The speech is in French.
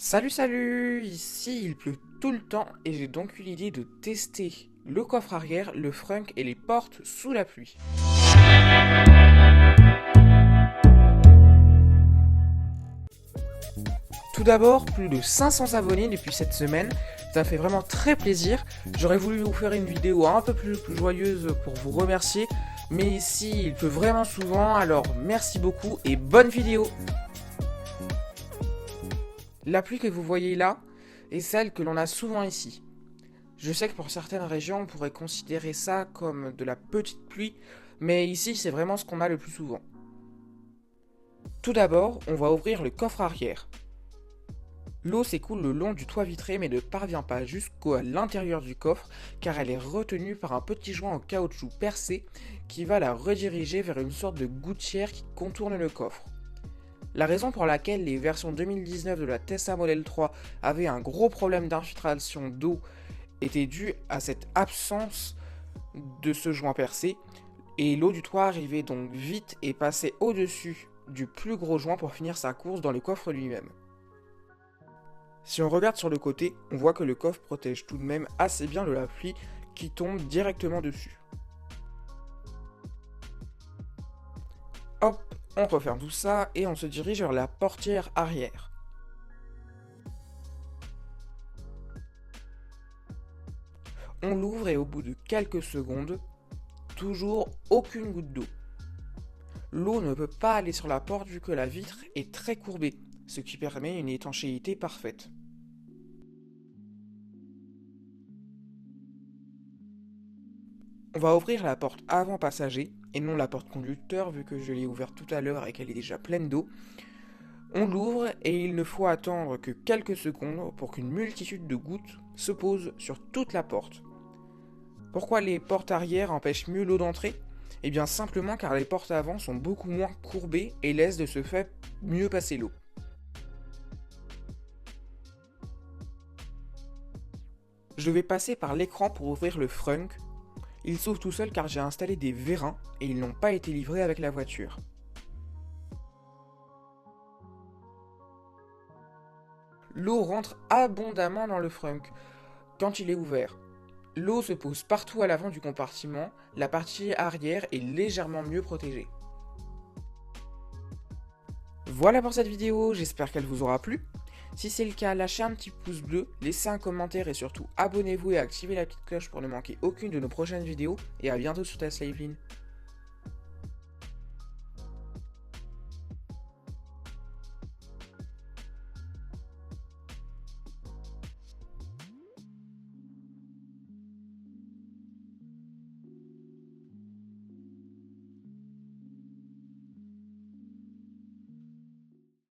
Salut, ici il pleut tout le temps et j'ai donc eu l'idée de tester le coffre arrière, le frunk et les portes sous la pluie. Tout d'abord, plus de 500 abonnés depuis cette semaine, ça fait vraiment très plaisir. J'aurais voulu vous faire une vidéo un peu plus joyeuse pour vous remercier, mais ici il pleut vraiment souvent, alors merci beaucoup et bonne vidéo. La pluie que vous voyez là est celle que l'on a souvent ici. Je sais que pour certaines régions, on pourrait considérer ça comme de la petite pluie, mais ici, c'est vraiment ce qu'on a le plus souvent. Tout d'abord, on va ouvrir le coffre arrière. L'eau s'écoule le long du toit vitré mais ne parvient pas jusqu'à l'intérieur du coffre car elle est retenue par un petit joint en caoutchouc percé qui va la rediriger vers une sorte de gouttière qui contourne le coffre. La raison pour laquelle les versions 2019 de la Tesla Model 3 avaient un gros problème d'infiltration d'eau était due à cette absence de ce joint percé, et l'eau du toit arrivait donc vite et passait au-dessus du plus gros joint pour finir sa course dans le coffre lui-même. Si on regarde sur le côté, on voit que le coffre protège tout de même assez bien de la pluie qui tombe directement dessus. Hop, on referme tout ça et on se dirige vers la portière arrière. On l'ouvre et au bout de quelques secondes, toujours aucune goutte d'eau. L'eau ne peut pas aller sur la porte vu que la vitre est très courbée, ce qui permet une étanchéité parfaite. On va ouvrir la porte avant passager et non la porte conducteur vu que je l'ai ouverte tout à l'heure et qu'elle est déjà pleine d'eau. On l'ouvre et il ne faut attendre que quelques secondes pour qu'une multitude de gouttes se posent sur toute la porte. Pourquoi les portes arrière empêchent mieux l'eau d'entrer ? Eh bien simplement car les portes avant sont beaucoup moins courbées et laissent de ce fait mieux passer l'eau. Je vais passer par l'écran pour ouvrir le frunk. Il s'ouvre tout seul car j'ai installé des vérins et ils n'ont pas été livrés avec la voiture. L'eau rentre abondamment dans le frunk quand il est ouvert. L'eau se pose partout à l'avant du compartiment, la partie arrière est légèrement mieux protégée. Voilà pour cette vidéo, j'espère qu'elle vous aura plu. Si c'est le cas, lâchez un petit pouce bleu, laissez un commentaire et surtout abonnez-vous et activez la petite cloche pour ne manquer aucune de nos prochaines vidéos. Et à bientôt sur Tesla Eveline.